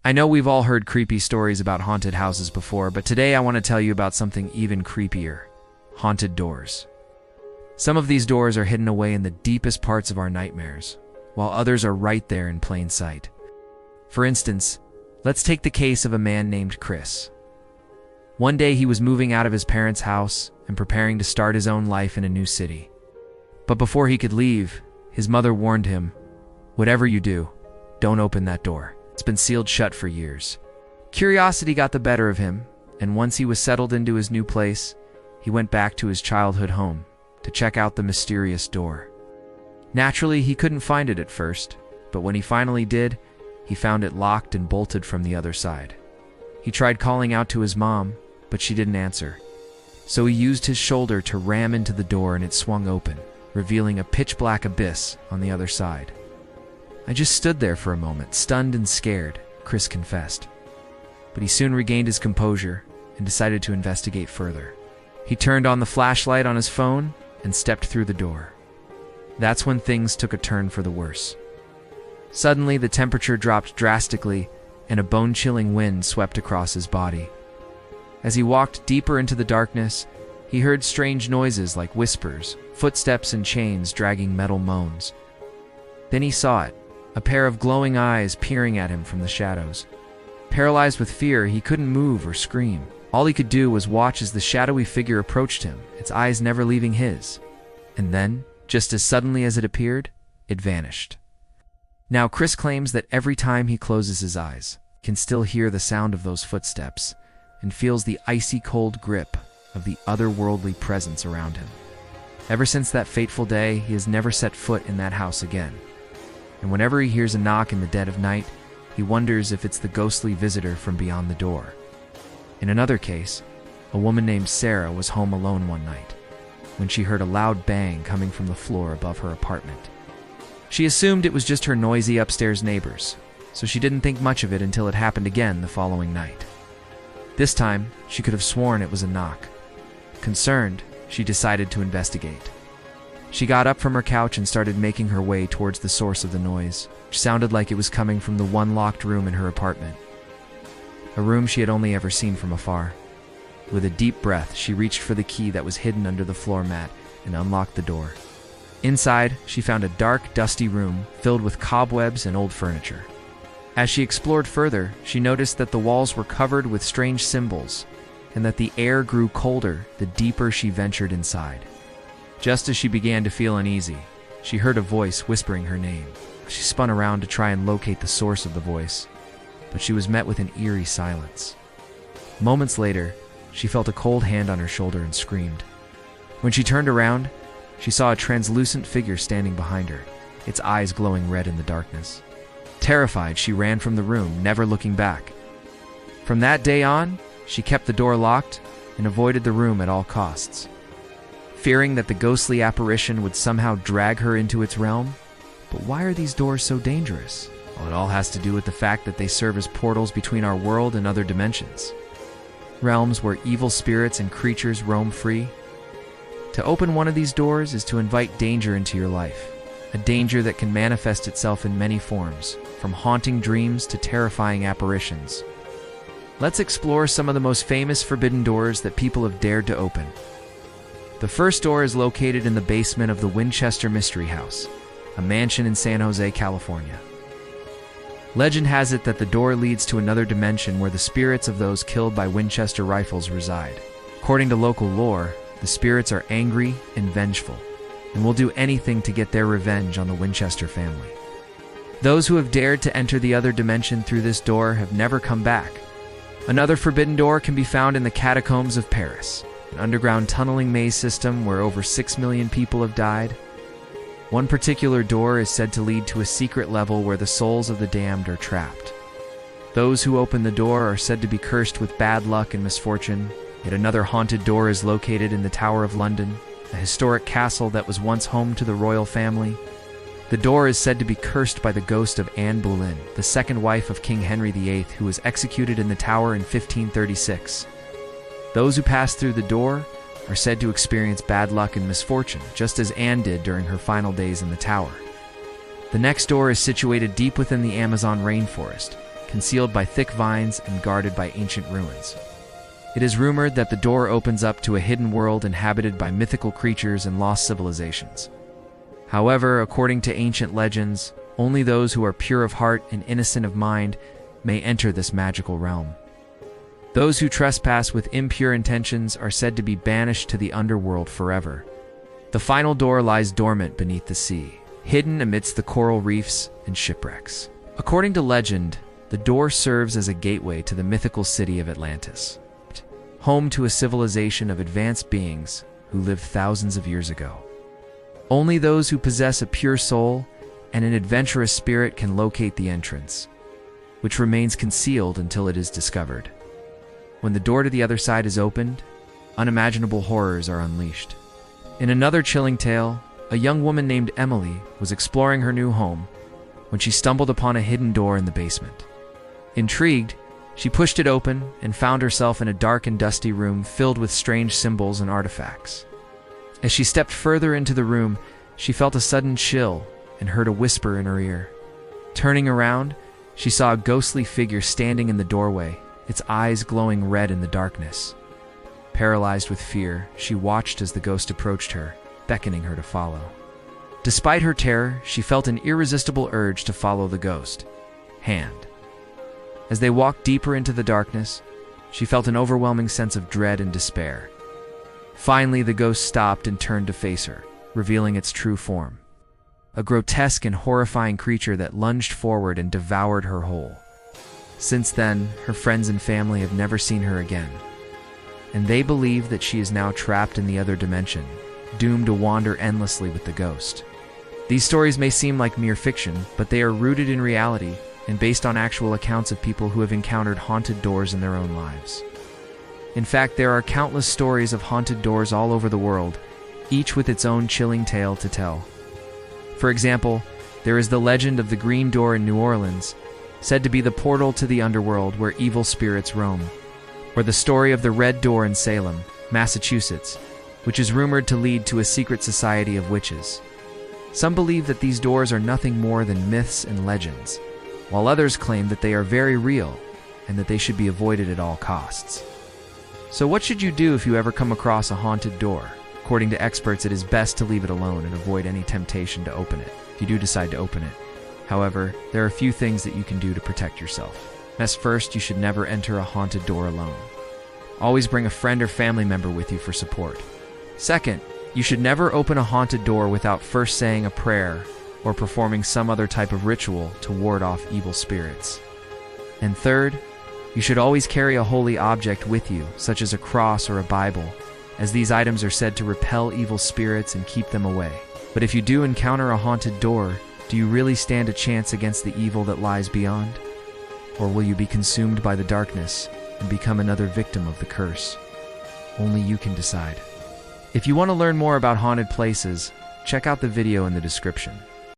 I know we've all heard creepy stories about haunted houses before, but today I want to tell you about something even creepier: haunted doors. Some of these doors are hidden away in the deepest parts of our nightmares, while others are right there in plain sight. For instance, let's take the case of a man named Chris. One day he was moving out of his parents' house and preparing to start his own life in a new city. But before he could leave, his mother warned him, "Whatever you do, don't open that door. It's been sealed shut for years." Curiosity got the better of him, and once he was settled into his new place, he went back to his childhood home to check out the mysterious door. Naturally, he couldn't find it at first, but when he finally did, he found it locked and bolted from the other side. He tried calling out to his mom, but she didn't answer. So he used his shoulder to ram into the door and it swung open, revealing a pitch-black abyss on the other side. "I just stood there for a moment, stunned and scared," Chris confessed. But he soon regained his composure and decided to investigate further. He turned on the flashlight on his phone and stepped through the door. That's when things took a turn for the worse. Suddenly, the temperature dropped drastically and a bone-chilling wind swept across his body. As he walked deeper into the darkness, he heard strange noises like whispers, footsteps, and chains dragging metal moans. Then he saw it, a pair of glowing eyes peering at him from the shadows. Paralyzed with fear, he couldn't move or scream. All he could do was watch as the shadowy figure approached him, its eyes never leaving his. And then, just as suddenly as it appeared, it vanished. Now, Chris claims that every time he closes his eyes, he can still hear the sound of those footsteps and feels the icy cold grip of the otherworldly presence around him. Ever since that fateful day, he has never set foot in that house again. And whenever he hears a knock in the dead of night, he wonders if it's the ghostly visitor from beyond the door. In another case, a woman named Sarah was home alone one night when she heard a loud bang coming from the floor above her apartment. She assumed it was just her noisy upstairs neighbors, so she didn't think much of it until it happened again the following night. This time, she could have sworn it was a knock. Concerned, she decided to investigate. She got up from her couch and started making her way towards the source of the noise, which sounded like it was coming from the one locked room in her apartment. A room she had only ever seen from afar. With a deep breath, she reached for the key that was hidden under the floor mat and unlocked the door. Inside, she found a dark, dusty room filled with cobwebs and old furniture. As she explored further, she noticed that the walls were covered with strange symbols and that the air grew colder the deeper she ventured inside. Just as she began to feel uneasy, she heard a voice whispering her name. She spun around to try and locate the source of the voice, but she was met with an eerie silence. Moments later, she felt a cold hand on her shoulder and screamed. When she turned around, she saw a translucent figure standing behind her, its eyes glowing red in the darkness. Terrified, she ran from the room, never looking back. From that day on, she kept the door locked and avoided the room at all costs. Fearing that the ghostly apparition would somehow drag her into its realm. But why are these doors so dangerous? Well, it all has to do with the fact that they serve as portals between our world and other dimensions. Realms where evil spirits and creatures roam free. To open one of these doors is to invite danger into your life. A danger that can manifest itself in many forms, from haunting dreams to terrifying apparitions. Let's explore some of the most famous forbidden doors that people have dared to open. The first door is located in the basement of the Winchester Mystery House, a mansion in San Jose, California. Legend has it that the door leads to another dimension where the spirits of those killed by Winchester rifles reside. According to local lore, the spirits are angry and vengeful, and will do anything to get their revenge on the Winchester family. Those who have dared to enter the other dimension through this door have never come back. Another forbidden door can be found in the catacombs of Paris, an underground tunneling maze system where over 6 million people have died. One particular door is said to lead to a secret level where the souls of the damned are trapped. Those who open the door are said to be cursed with bad luck and misfortune. Yet another haunted door is located in the Tower of London, a historic castle that was once home to the royal family. The door is said to be cursed by the ghost of Anne Boleyn, the second wife of King Henry VIII, who was executed in the tower in 1536. Those who pass through the door are said to experience bad luck and misfortune, just as Anne did during her final days in the tower. The next door is situated deep within the Amazon rainforest, concealed by thick vines and guarded by ancient ruins. It is rumored that the door opens up to a hidden world inhabited by mythical creatures and lost civilizations. However, according to ancient legends, only those who are pure of heart and innocent of mind may enter this magical realm. Those who trespass with impure intentions are said to be banished to the underworld forever. The final door lies dormant beneath the sea, hidden amidst the coral reefs and shipwrecks. According to legend, the door serves as a gateway to the mythical city of Atlantis, home to a civilization of advanced beings who lived thousands of years ago. Only those who possess a pure soul and an adventurous spirit can locate the entrance, which remains concealed until it is discovered. When the door to the other side is opened, unimaginable horrors are unleashed. In another chilling tale, a young woman named Emily was exploring her new home when she stumbled upon a hidden door in the basement. Intrigued, she pushed it open and found herself in a dark and dusty room filled with strange symbols and artifacts. As she stepped further into the room, she felt a sudden chill and heard a whisper in her ear. Turning around, she saw a ghostly figure standing in the doorway, its eyes glowing red in the darkness. Paralyzed with fear, she watched as the ghost approached her, beckoning her to follow. Despite her terror, she felt an irresistible urge to follow the ghost hand. As they walked deeper into the darkness, she felt an overwhelming sense of dread and despair. Finally, the ghost stopped and turned to face her, revealing its true form. A grotesque and horrifying creature that lunged forward and devoured her whole. Since then, her friends and family have never seen her again, and they believe that she is now trapped in the other dimension, doomed to wander endlessly with the ghost. These stories may seem like mere fiction, but they are rooted in reality and based on actual accounts of people who have encountered haunted doors in their own lives. In fact, there are countless stories of haunted doors all over the world, each with its own chilling tale to tell. For example, there is the legend of the Green Door in New Orleans, said to be the portal to the underworld where evil spirits roam, or the story of the Red Door in Salem, Massachusetts, which is rumored to lead to a secret society of witches. Some believe that these doors are nothing more than myths and legends, while others claim that they are very real and that they should be avoided at all costs. So what should you do if you ever come across a haunted door? According to experts, it is best to leave it alone and avoid any temptation to open it, if you do decide to open it. However, there are a few things that you can do to protect yourself. First, you should never enter a haunted door alone. Always bring a friend or family member with you for support. Second, you should never open a haunted door without first saying a prayer or performing some other type of ritual to ward off evil spirits. And third, you should always carry a holy object with you, such as a cross or a Bible, as these items are said to repel evil spirits and keep them away. But if you do encounter a haunted door, do you really stand a chance against the evil that lies beyond? Or will you be consumed by the darkness and become another victim of the curse? Only you can decide. If you want to learn more about haunted places, check out the video in the description.